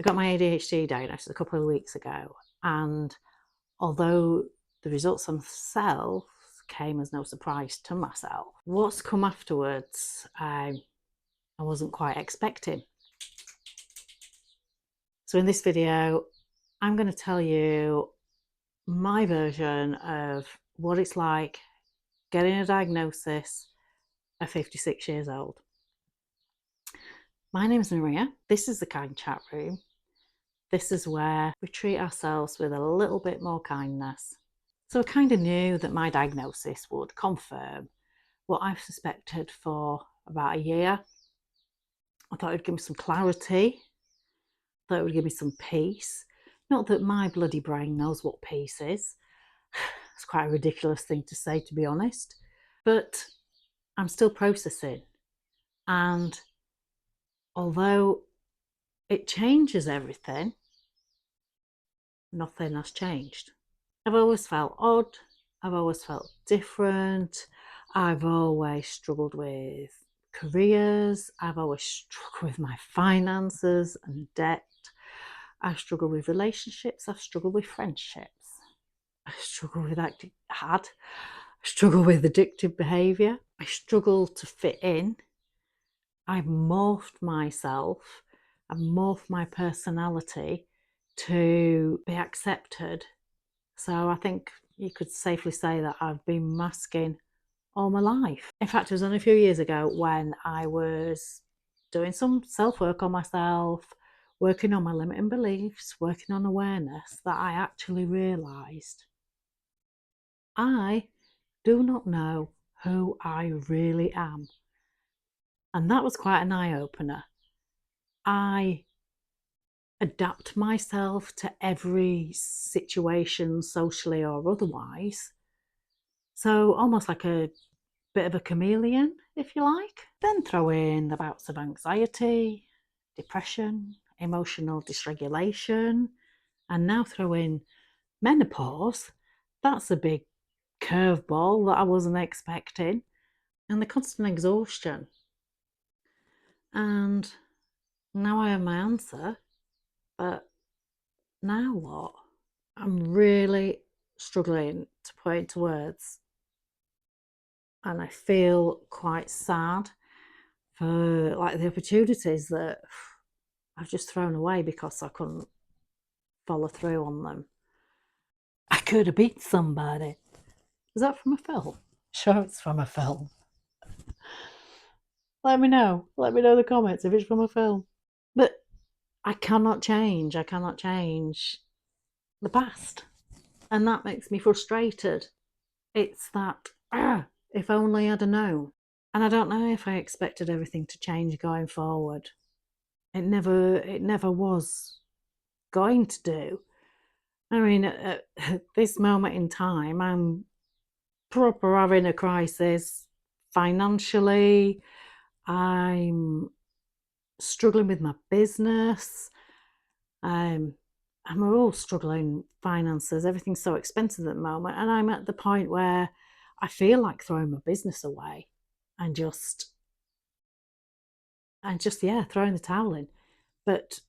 I got my ADHD diagnosis a couple of weeks ago, and although the results themselves came as no surprise to myself, what's come afterwards I wasn't quite expecting. So in this video, I'm going to tell you my version of what it's like getting a diagnosis at 56 years old. My name is Maria. This is the Kind Chat Room. This is where we treat ourselves with a little bit more kindness. So I kind of knew that my diagnosis would confirm what I've suspected for about a year. I thought it would give me some clarity. I thought it would give me some peace. Not that my bloody brain knows what peace is. It's quite a ridiculous thing to say, to be honest. But I'm still processing. And although it changes everything, nothing has changed. I've always felt odd. I've always felt different. I've always struggled with careers. I've always struggled with my finances and debt. I've struggled with relationships. I've struggled with friendships. I struggle with I struggle with addictive behaviour. I struggle to fit in. I've morphed myself. I've morphed my personality to be accepted. So I think you could safely say that I've been masking all my life. In fact, it was only a few years ago when I was doing some self-work on myself, working on my limiting beliefs, working on awareness, that I actually realised I do not know who I really am. And that was quite an eye-opener. I adapt myself to every situation, socially or otherwise. So almost like a bit of a chameleon, if you like. Then throw in the bouts of anxiety, depression, emotional dysregulation, and now throw in menopause. That's a big curveball that I wasn't expecting. And the constant exhaustion. And now I have my answer, but now what? I'm really struggling to put it into words. And I feel quite sad for like the opportunities that I've just thrown away because I couldn't follow through on them. I could have beat somebody. Is that from a film? Sure, it's from a film. Let me know. Let me know in the comments if it's from a film. But I cannot change. I cannot change the past. And that makes me frustrated. It's that, if only I'd have known. And I don't know if I expected everything to change going forward. It never was going to do. I mean, at this moment in time, I'm proper having a crisis financially. I'm struggling with my business. And we're all struggling finances. Everything's so expensive at the moment. And I'm at the point where I feel like throwing my business away and yeah, throwing the towel in. But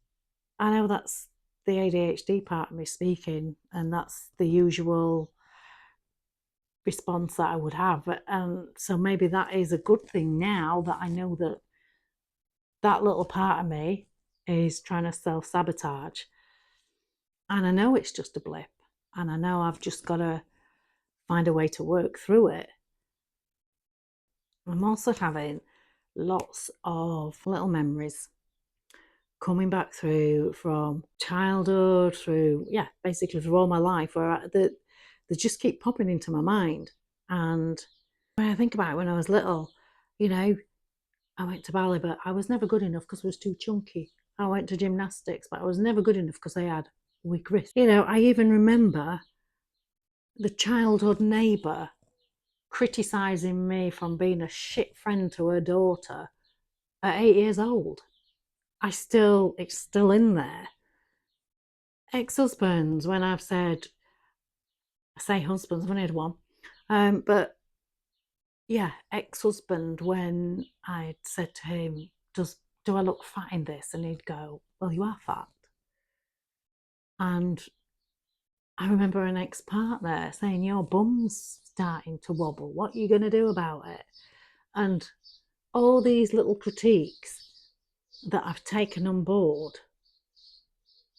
I know that's the ADHD part of me speaking, and that's the usual response that I would have. And so maybe that is a good thing now that I know that that little part of me is trying to self-sabotage. And I know it's just a blip. And I know I've just got to find a way to work through it. I'm also having lots of little memories coming back through from childhood, through, yeah, basically through all my life, where they just keep popping into my mind. And when I think about it, when I was little, I went to ballet, but I was never good enough because I was too chunky. I went to gymnastics, but I was never good enough because I had weak wrists. I even remember the childhood neighbour criticising me from being a shit friend to her daughter at 8 years old. It's still in there. Ex-husbands, when I say husbands, I've only had one. But yeah, ex-husband, when I said to him, do I look fat in this? And he'd go, well, you are fat. And I remember an ex-partner saying, your bum's starting to wobble. What are you going to do about it? And all these little critiques that I've taken on board,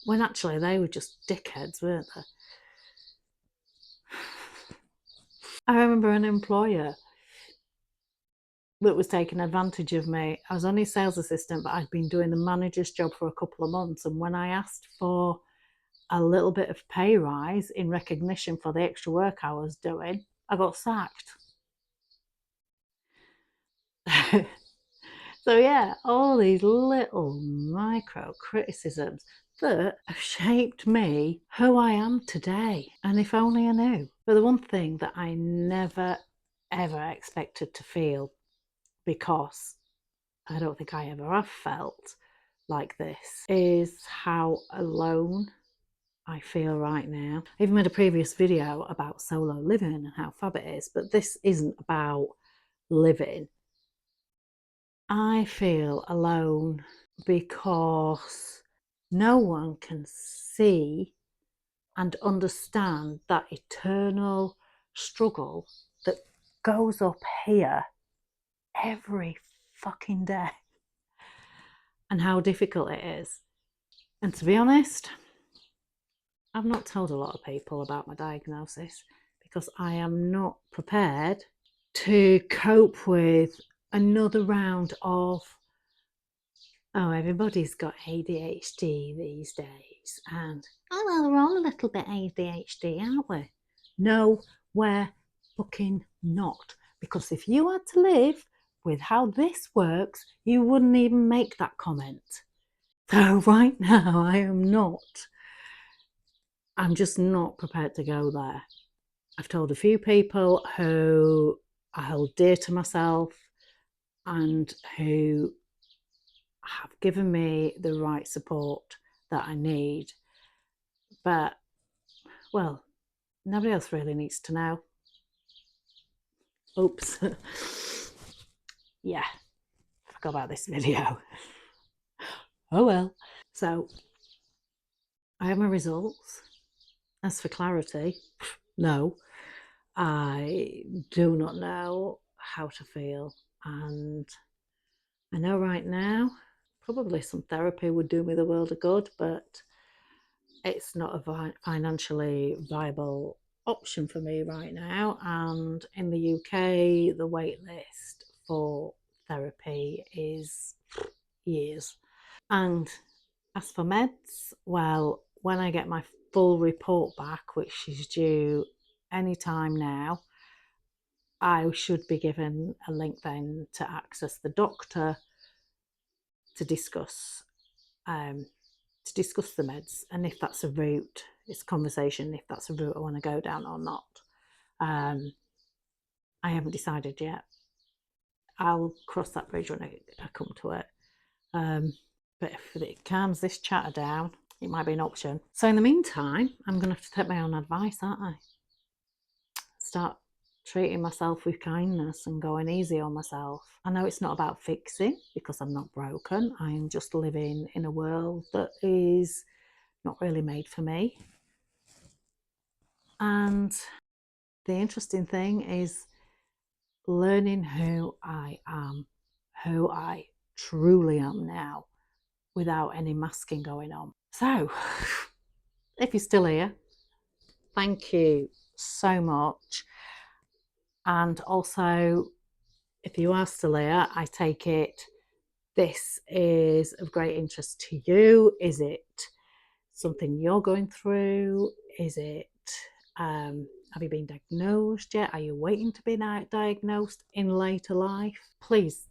when actually they were just dickheads, weren't they? I remember an employer that was taking advantage of me. I was only a sales assistant, but I'd been doing the manager's job for a couple of months. And when I asked for a little bit of pay rise in recognition for the extra work I was doing, I got sacked. So yeah, all these little micro criticisms that have shaped me who I am today. And if only I knew. But the one thing that I never ever expected to feel, because I don't think I ever have felt like this, is how alone I feel right now. I even made a previous video about solo living and how fab it is, but this isn't about living. I feel alone because no one can see and understand that eternal struggle that goes up here every fucking day and how difficult it is. And to be honest, I've not told a lot of people about my diagnosis because I am not prepared to cope with another round of, oh, everybody's got ADHD these days, and oh, well, we're all a little bit ADHD, aren't we? No, we're fucking not. Because if you had to live with how this works, you wouldn't even make that comment. So right now, I'm just not prepared to go there. I've told a few people who I hold dear to myself and who have given me the right support that I need. But, well, nobody else really needs to know. Oops. Yeah, forgot about this video. Oh well. So, I have my results. As for clarity, no, I do not know how to feel. And I know right now, probably some therapy would do me the world of good, but it's not a financially viable option for me right now. And in the UK, the wait list for therapy is years. And as for meds, well, when I get my full report back, which is due any time now, I should be given a link then to access the doctor to discuss um, the meds, and if that's a route, it's a conversation if that's a route I want to go down or not. I haven't decided yet. I'll cross that bridge when I come to it. But if it calms this chatter down, it might be an option. So in the meantime, I'm going to have to take my own advice, aren't I? Start treating myself with kindness and going easy on myself. I know it's not about fixing because I'm not broken. I am just living in a world that is not really made for me. And the interesting thing is learning who I am, who I truly am now, without any masking going on. So, if you're still here, thank you so much. And also, if you are still here, I take it this is of great interest to you. Is it something you're going through? Is it, have you been diagnosed yet? Are you waiting to be diagnosed in later life? Please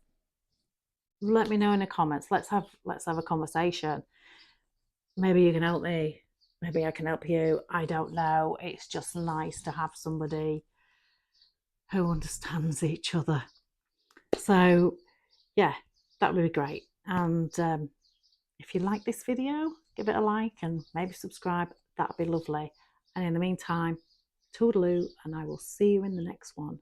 let me know in the comments. Let's have a conversation. Maybe you can help me. Maybe I can help you. I don't know. It's just nice to have somebody who understands each other. So yeah, that would be great. And if you like this video, give it a like and maybe subscribe. That'd be lovely. And in the meantime, toodaloo, and I will see you in the next one.